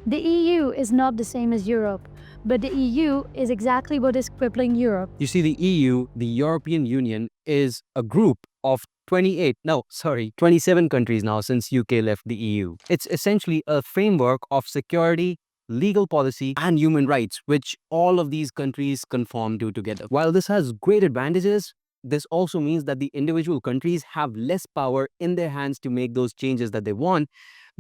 The EU is not the same as Europe, but the EU is exactly what is crippling Europe. You see, the EU, the European Union, is a group of 27 countries now since UK left the EU. It's essentially a framework of security, legal policy, and human rights, which all of these countries conform to together. While this has great advantages, this also means that the individual countries have less power in their hands to make those changes that they want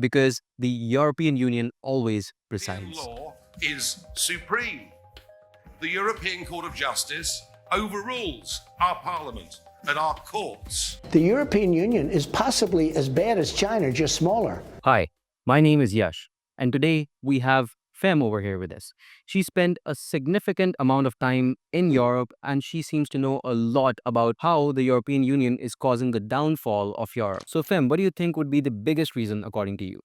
because the European Union always presides. Law is supreme. The European Court of Justice overrules our parliament and our courts. The European Union is possibly as bad as China, just smaller. Hi, my name is Yash, and today we have Fem over here with us. She spent a significant amount of time in Europe, and she seems to know a lot about how the European Union is causing the downfall of Europe. So Fem, what do you think would be the biggest reason according to you?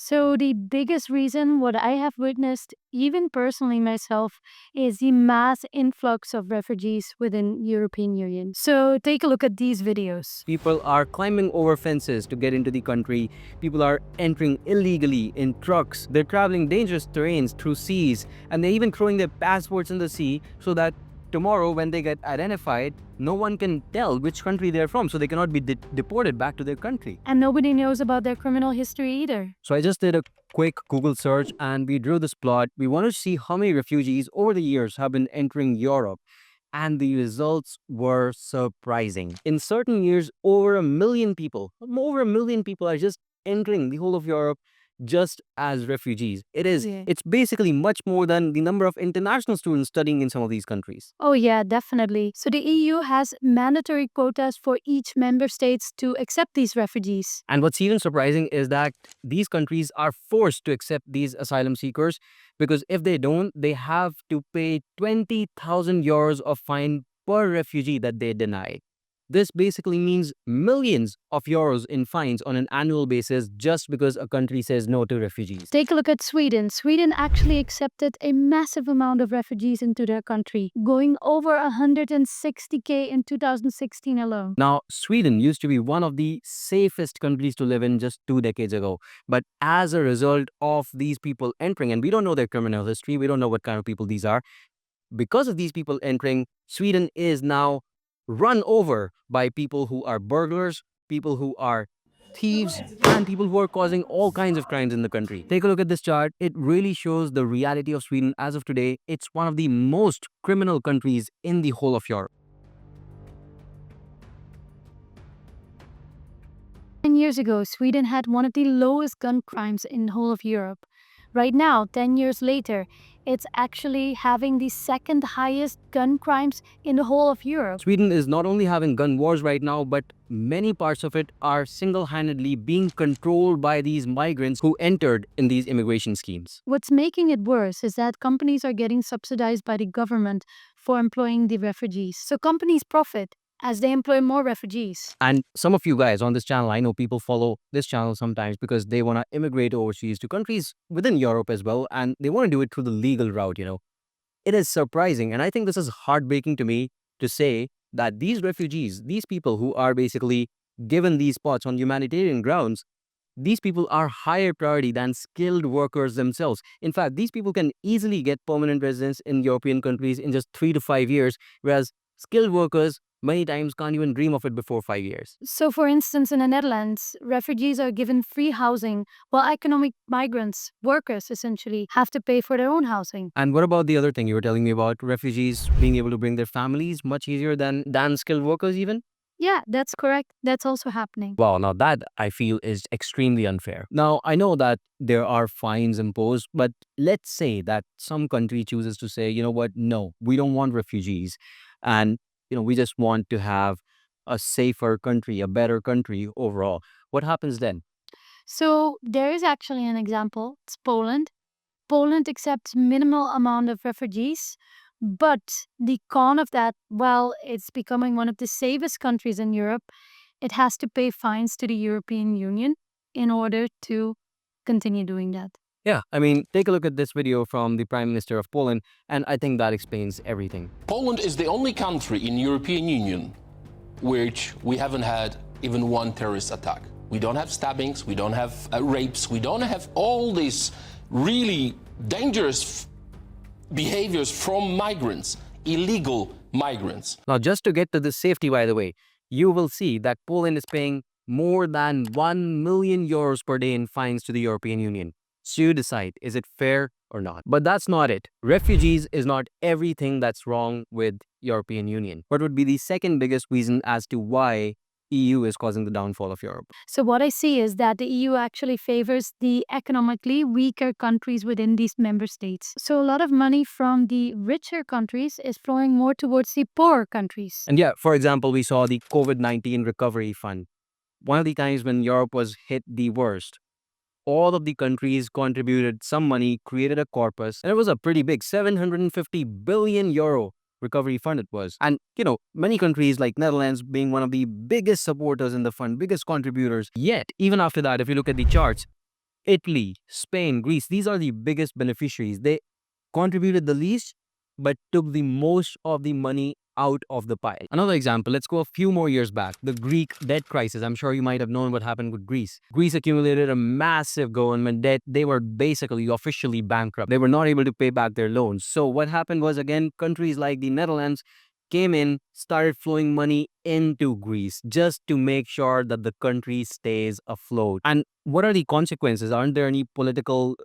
So the biggest reason what I have witnessed, even personally myself, is the mass influx of refugees within European Union. So take a look at these videos. People are climbing over fences to get into the country. People are entering illegally in trucks. They're traveling dangerous terrains through seas, and they're even throwing their passports in the sea so that tomorrow when they get identified, no one can tell which country they're from, so they cannot be deported back to their country. And nobody knows about their criminal history either. So I just did a quick Google search and we drew this plot. We want to see how many refugees over the years have been entering Europe. And the results were surprising. In certain years, over a million people are just entering the whole of Europe just as refugees. It's basically much more than the number of international students studying in some of these countries. Oh yeah, definitely. So the EU has mandatory quotas for each member states to accept these refugees. And what's even surprising is that these countries are forced to accept these asylum seekers because if they don't, they have to pay 20,000 euros of fine per refugee that they deny. This basically means millions of euros in fines on an annual basis just because a country says no to refugees. Take a look at Sweden. Sweden actually accepted a massive amount of refugees into their country, going over 160,000 in 2016 alone. Now, Sweden used to be one of the safest countries to live in just 2 decades ago. But as a result of these people entering, and we don't know their criminal history, we don't know what kind of people these are, because of these people entering, Sweden is now run over by people who are burglars, people who are thieves, and people who are causing all kinds of crimes in the country. Take a look at this chart. It really shows the reality of Sweden as of today. It's one of the most criminal countries in the whole of Europe. 10 years ago, Sweden had one of the lowest gun crimes in the whole of Europe. Right now, 10 years later, it's actually having the second highest gun crimes in the whole of Europe. Sweden is not only having gun wars right now, but many parts of it are single-handedly being controlled by these migrants who entered in these immigration schemes. What's making it worse is that companies are getting subsidized by the government for employing the refugees. So companies profit as they employ more refugees. And some of you guys on this channel, I know people follow this channel sometimes because they want to immigrate overseas to countries within Europe as well, and they want to do it through the legal route, It is surprising, and I think this is heartbreaking to me to say that these refugees, these people who are basically given these spots on humanitarian grounds, these people are higher priority than skilled workers themselves. In fact, these people can easily get permanent residence in European countries in just 3 to 5 years, whereas skilled workers many times can't even dream of it before 5 years. So for instance, in the Netherlands, refugees are given free housing, while economic migrants, workers essentially, have to pay for their own housing. And what about the other thing you were telling me about refugees being able to bring their families much easier than skilled workers even? Yeah, that's correct. That's also happening. Wow, now that I feel is extremely unfair. Now, I know that there are fines imposed, but let's say that some country chooses to say, you know what, no, we don't want refugees. And we just want to have a safer country, a better country overall. What happens then? So there is actually an example. It's Poland. Poland accepts minimal amount of refugees, but the con of that, well, it's becoming one of the safest countries in Europe. It has to pay fines to the European Union in order to continue doing that. Yeah, I mean, take a look at this video from the Prime Minister of Poland, and I think that explains everything. Poland is the only country in European Union which we haven't had even one terrorist attack. We don't have stabbings, we don't have rapes, we don't have all these really dangerous behaviors from migrants, illegal migrants. Now, just to get to the safety, by the way, you will see that Poland is paying more than 1 million euros per day in fines to the European Union. So you decide, is it fair or not? But that's not it. Refugees is not everything that's wrong with European Union. What would be the second biggest reason as to why EU is causing the downfall of Europe? So what I see is that the EU actually favors the economically weaker countries within these member states. So a lot of money from the richer countries is flowing more towards the poorer countries. And yeah, for example, we saw the COVID-19 recovery fund. One of the times when Europe was hit the worst, all of the countries contributed some money, created a corpus, and it was a pretty big 750 billion euro recovery fund it was. And, many countries like Netherlands being one of the biggest supporters in the fund, biggest contributors. Yet, even after that, if you look at the charts, Italy, Spain, Greece, these are the biggest beneficiaries. They contributed the least, but took the most of the money out of the pile. Another example, let's go a few more years back. The Greek debt crisis. I'm sure you might have known what happened with Greece. Greece accumulated a massive government debt. They were basically officially bankrupt. They were not able to pay back their loans. So what happened was, again, countries like the Netherlands came in, started flowing money into Greece just to make sure that the country stays afloat. And what are the consequences? Aren't there any political,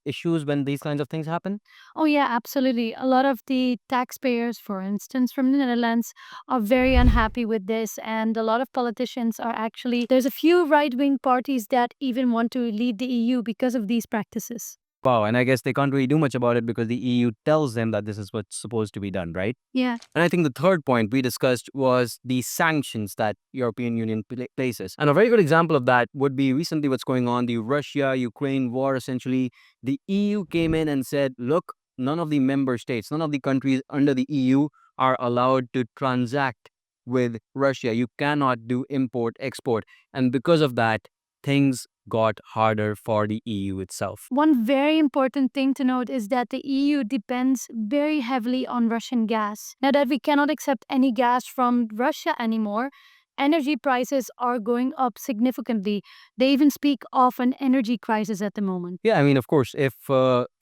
issues when these kinds of things happen? Oh, yeah, absolutely. A lot of the taxpayers, for instance, from the Netherlands, are very unhappy with this. And a lot of politicians are actually, there's a few right wing parties that even want to lead the EU because of these practices. Wow, and I guess they can't really do much about it because the EU tells them that this is what's supposed to be done, right? Yeah. And I think the third point we discussed was the sanctions that European Union places. And a very good example of that would be recently what's going on, the Russia-Ukraine war, essentially. The EU came in and said, look, none of the member states, none of the countries under the EU are allowed to transact with Russia. You cannot do import-export. And because of that, things got harder for the EU itself. One very important thing to note is that the EU depends very heavily on Russian gas. Now that we cannot accept any gas from Russia anymore, energy prices are going up significantly. They even speak of an energy crisis at the moment. Yeah, I mean, of course, if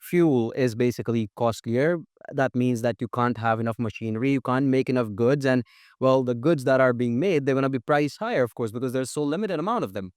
fuel is basically costlier, that means that you can't have enough machinery, you can't make enough goods, and, well, the goods that are being made, they're going to be priced higher, of course, because there's so limited amount of them.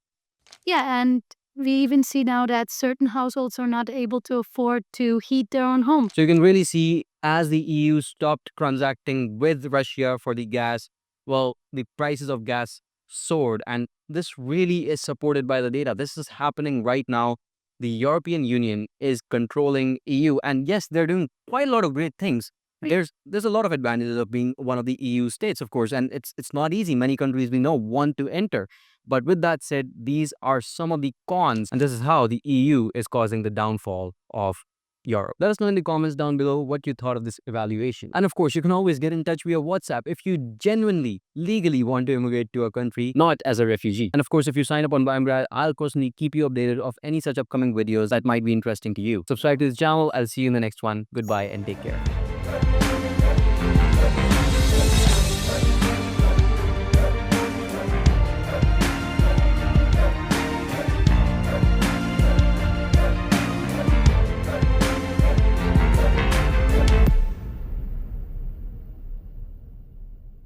Yeah, and we even see now that certain households are not able to afford to heat their own homes. So you can really see as the EU stopped transacting with Russia for the gas, well, the prices of gas soared. And this really is supported by the data. This is happening right now. The European Union is controlling EU. And yes, they're doing quite a lot of great things. Right. There's a lot of advantages of being one of the EU states, of course, and it's not easy. Many countries we know want to enter. But with that said, these are some of the cons, and this is how the EU is causing the downfall of Europe. Let us know in the comments down below what you thought of this evaluation. And of course, you can always get in touch via WhatsApp if you genuinely, legally want to immigrate to a country, not as a refugee. And of course, if you sign up on YMGrad, I'll personally keep you updated of any such upcoming videos that might be interesting to you. Subscribe to this channel. I'll see you in the next one. Goodbye and take care.